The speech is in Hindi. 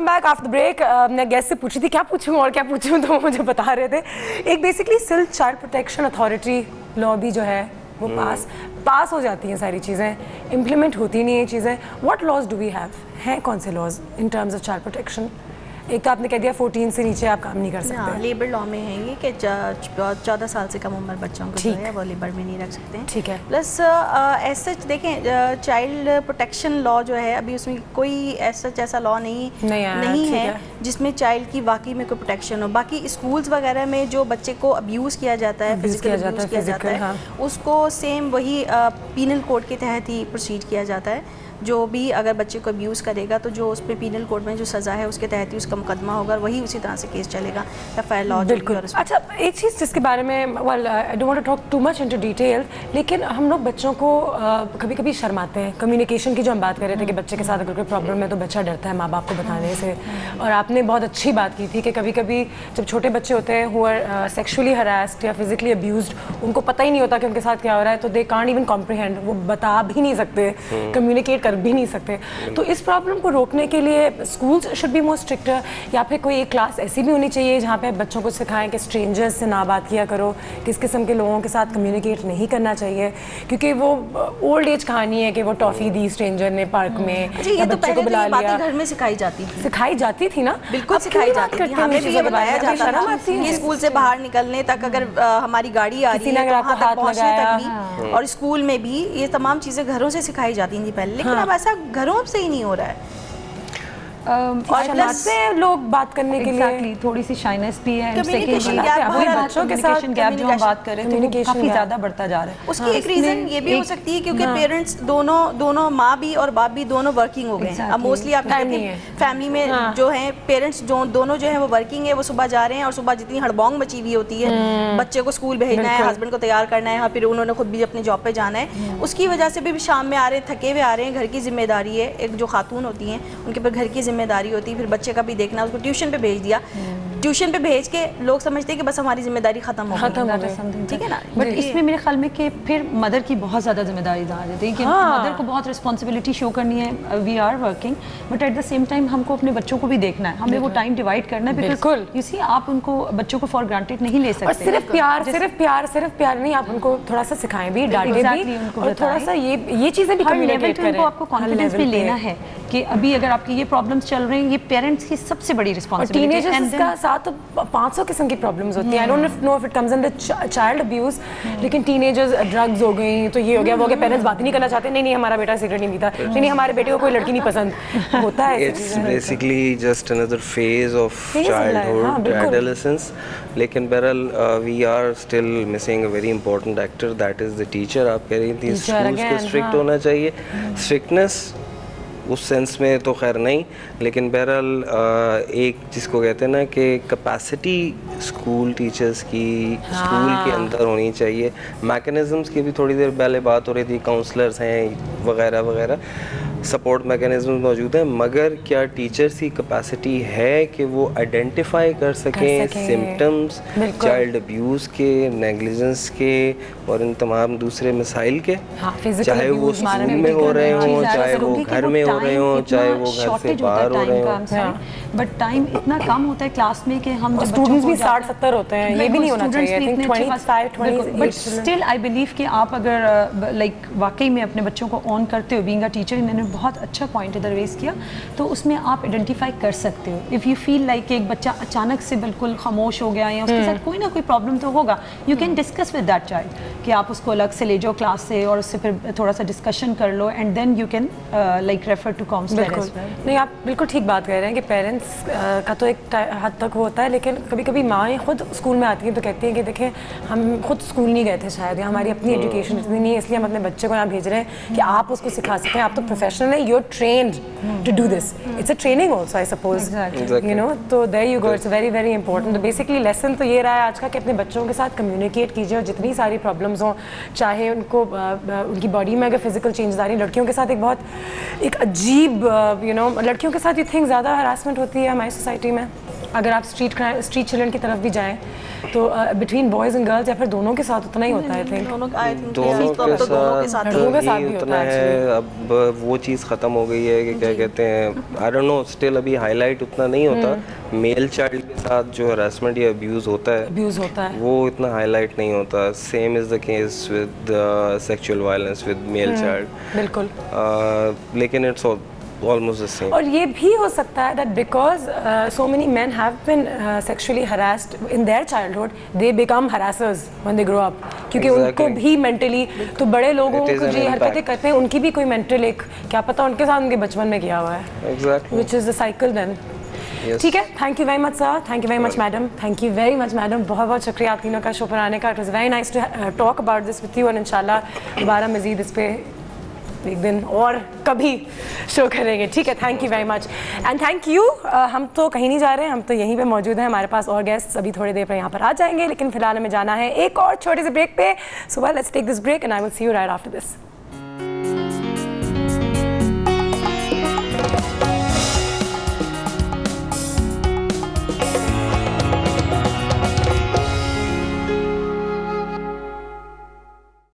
Back after break. मैं गेस्ट से पूछी थी क्या पूछूं और क्या पूछूं, तो मुझे बता रहे थे एक basically silk child protection authority law भी जो है वो पास हो जाती हैं, सारी चीज़ें इम्प्लीमेंट होती नहीं है चीज़ें। What laws do we have, हैं कौन से laws in terms of child protection? एक तो आपने कह दिया 14 से नीचे आप काम नहीं कर सकते। लेबर लॉ में है ये कि 14 साल से कम उम्र बच्चों को जो है वो लेबर में नहीं रख सकते हैं। ठीक है। प्लस ऐसा देखें चाइल्ड प्रोटेक्शन लॉ जो है अभी उसमें कोई ऐसा लॉ नहीं है जिसमें चाइल्ड की वाकई में कोई प्रोटेक्शन हो। बाकी स्कूल्स वगैरह में जो बच्चे को अब्यूज़ किया जाता है, फिजिकल अब्यूज़ किया जाता है, उसको सेम वही पीनल कोड के तहत ही प्रोसीड किया जाता है। जो भी अगर बच्चे को अब्यूज़ करेगा तो जो उस पर पीनल कोड में जो सज़ा है उसके तहत ही उसका मुकदमा होगा और वही उसी तरह से केस चलेगा FIR लॉ। बिल्कुल। अच्छा, एक चीज़ जिसके बारे में well I don't want to talk too much into detail, लेकिन हम लोग बच्चों को कभी कभी शर्माते हैं। कम्युनिकेशन की जो हम बात कर रहे थे कि बच्चे के साथ अगर कोई प्रॉब्लम है तो बच्चा डरता है माँ बाप को बताने से, और आपने बहुत अच्छी बात की थी कि कभी कभी जब छोटे बच्चे होते हैं हु आर सेक्शुअली हरास्ड या फिजिकली अब्यूज्ड, उनको पता ही नहीं होता कि उनके साथ क्या हो रहा है, तो दे कांट इवन कॉम्प्रिहेंड, वो बता भी नहीं सकते, कम्युनिकेट कर भी नहीं सकते। तो इस प्रॉब्लम को रोकने के लिए schools should be more stricter, या फिर कोई एक क्लास ऐसी भी होनी चाहिए जहाँ पे बच्चों को सिखाएं कि स्ट्रेंजर्स से ना बात किया करो, किस किस्म के लोगों के साथ कम्युनिकेट नहीं करना चाहिए, क्योंकि वो ओल्ड एज कहानी है कि वो टॉफ़ी दी स्ट्रेंजर ने पार्क में, ये तो बच्चे को बुला लिया। घर में सिखाई जाती थी ना, बिल्कुल सिखाई जाती थी। हमें भी ये बताया जाता था कि स्कूल से बाहर निकलने तक अगर हमारी गाड़ी आ रही है तो वहाँ तक पहुँचने तक भी, और स्कूल में भी ये तमाम चीज़ें घरों से सिखाई जाती थी पहले, लेकिन अब ऐसा घरों से ही नहीं हो रहा है। और प्लस लोग बात करने के लिए थोड़ी सी शाइनेस भी है, कम्युनिकेशन गैप जो हम बात कर रहे हैं तो काफी ज्यादा बढ़ता जा रहा है। उसकी एक रीजन ये भी हो सकती है क्योंकि पेरेंट्स दोनों माँ भी और बाप भी दोनों वर्किंग हो गए हैं। अब मोस्टली आप फैमिली में जो है पेरेंट्स दोनों जो है वो वर्किंग है, वो सुबह जा रहे हैं और सुबह जितनी हड़बोंग मची हुई होती है, बच्चे को स्कूल भेजना है, हस्बैंड को तैयार करना है, फिर उन्होंने खुद भी अपनी जॉब पे जाना है, उसकी वजह से भी शाम में आ रहे हैं, थके हुए आ रहे हैं। घर की जिम्मेदारी है, एक जो खातून होती हैं उनके ऊपर घर की जिम्मेदारी होती है, फिर बच्चे का भी देखना, उसको ट्यूशन पे भेज दिया, ट्यूशन पे भेज के लोग समझते हैं कि बस हमारी जिम्मेदारी खत्म हो गई, ठीक है ना। बट इसमें मेरे ख्याल में कि फिर मदर की बहुत ज़्यादा जिम्मेदारी आ जाती है कि मदर को बहुत रिस्पॉन्सिबिलिटी शो करनी है। We are working but at the same time हमको अपने बच्चों को भी देखना है, हमें वो टाइम डिवाइड करना है। बिल्कुल, यू सी आप उनको बच्चों को फॉर ग्रांटेड नहीं ले सकते। और सिर्फ प्यार नहीं, आप उनको थोड़ा सा सिखाएं भी, डांटें भी, और थोड़ा सा ये चीज़ें भी कम्युनिकेट करें। आपको कॉन्फिडेंस भी लेना है कि अभी अगर आपकी ये प्रॉब्लम्स चल रही हैं, ये पेरेंट्स की सबसे बड़ी रिस्पॉन्सिबिलिटी है। टीनेजर्स का साथ तो 500 किस्म की प्रॉब्लम्स होती हैं। I don't know if it comes under child abuse, लेकिन टीनेजर्स ड्रग्स हो गई, तो ये हो गया वो हो गया, पेरेंट्स बात ही नहीं करना चाहते, नहीं हमारा बेटा सिगरेट नहीं पीता, नहीं हमारे बेटे को कोई लड़की नहीं पसंद होता है। It's basically just another phase of childhood adolescence. लेकिन बहरहाल we are still missing a very important actor, that is the teacher. आप कह रही थी स्कूल्स को स्ट्रिक्ट होना चाहिए, स्ट्रिक्टनेस उस सेंस में तो खैर नहीं, लेकिन बहरहाल एक जिसको कहते हैं ना कि कैपेसिटी स्कूल टीचर्स की स्कूल के अंदर होनी चाहिए। मैकेनिज़म्स की भी थोड़ी देर पहले बात हो रही थी, काउंसलर्स हैं वगैरह वगैरह, सपोर्ट मैकेनिज्म मौजूद हैं, मगर क्या टीचर्स की कैपेसिटी है कि वो आइडेंटिफाई कर सकें सिम्टम्स चाइल्ड अब्यूज़ के, नेग्लिजेंस के और इन तमाम दूसरे मसाइल के, चाहे वो स्कूल में हो रहे हों, चाहे वो घर में हो रहे हों, चाहे वो घर से बाहर हो रहे हों। बट टाइम इतना कम होता है क्लास में कि हम स्टूडेंट्स भी 60-70 होते हैं, ये भी नहीं होना चाहिए। I think 25-20 but still I believe कि आप अगर लाइक वाकई में अपने बच्चों को ऑन करते हो, बीइंग अ टीचर, मैंने बहुत अच्छा पॉइंट इधर रेज किया, तो उसमें आप आइडेंटिफाई कर सकते हो। इफ़ यू फील लाइक एक बच्चा अचानक से बिल्कुल खामोश हो गया या उसके साथ कोई ना कोई प्रॉब्लम तो होगा, you can discuss with that child कि आप उसको अलग से ले जाओ क्लास से और उससे फिर थोड़ा सा डिस्कशन कर लो, and then you can like refer to counsellor. नहीं, आप बिल्कुल ठीक बात कह रहे हैं कि पेरेंट्स का तो एक हद तक होता है, लेकिन कभी कभी माएँ खुद स्कूल में आती हैं तो कहती हैं कि देखें हम खुद स्कूल नहीं गए थे शायद, या हमारी अपनी एजुकेशन इतनी नहीं है, इसलिए हम अपने बच्चे को यहाँ भेज रहे हैं कि आप उसको सिखा सकें, आप तो प्रोफेशनल है, you're trained to do this. It's a training also, I suppose. Exactly. You know, तो there you go. It's very very important. तो basically lesson तो ये रहा है आज का कि अपने बच्चों के साथ communicate कीजिए, और जितनी सारी problems हों, चाहे उनको उनकी बॉडी में अगर फिजिकल चेंजेस आ रही हैं, लड़कियों के साथ एक अजीब लड़कियों के साथ you think ज़्यादा harassment होती है हमारी सोसाइटी में? अगर आप स्ट्रीट चिल्ड्रन की तरफ भी जाएं तो बिटवीन बॉयज़ एंड गर्ल्स या फिर दोनों के साथ उतना ही होता है। दोनों के साथ ही उतना है। अब वो चीज़ ख़त्म हो गई है कि क्या कहते हैं, आई डोंट नो, स्टिल अभी हाईलाइट उतना नहीं होता। मेल चाइल्ड के साथ जो हरासमेंट या अब्यूज़ होता है वो इतना हाईलाइट नहीं होता। Same is the case with sexual violence with male child. बिल्कुल। लेकिन इट्स almost the same. और ये भी हो सकता है that because so many men have been sexually harassed in their childhood, they become harassers when they grow up. क्योंकि उनको भी mentally, तो बड़े लोगों को जो हरकतें करते हैं उनकी भी कोई mental एक क्या पता उनके साथ उनके बचपन में किया हुआ है। Exactly. Which is the cycle then. ठीक है, thank you very much sir, thank you very much madam, thank you very much madam, बहुत बहुत शुक्रिया आप तीनों का शो पर आने का। It was very nice to talk about this with you और इंशाल्लाह दोबारा मज़ीद इस पे एक दिन और कभी शो करेंगे। ठीक है, thank you very much and thank you. हम तो कहीं नहीं जा रहे हैं, हम तो यहीं पे मौजूद हैं। हमारे पास और गेस्ट अभी थोड़ी देर पर यहाँ पर आ जाएंगे, लेकिन फिलहाल हमें जाना है एक और छोटे से ब्रेक पे। So well, let's take this break and I will see you right after this.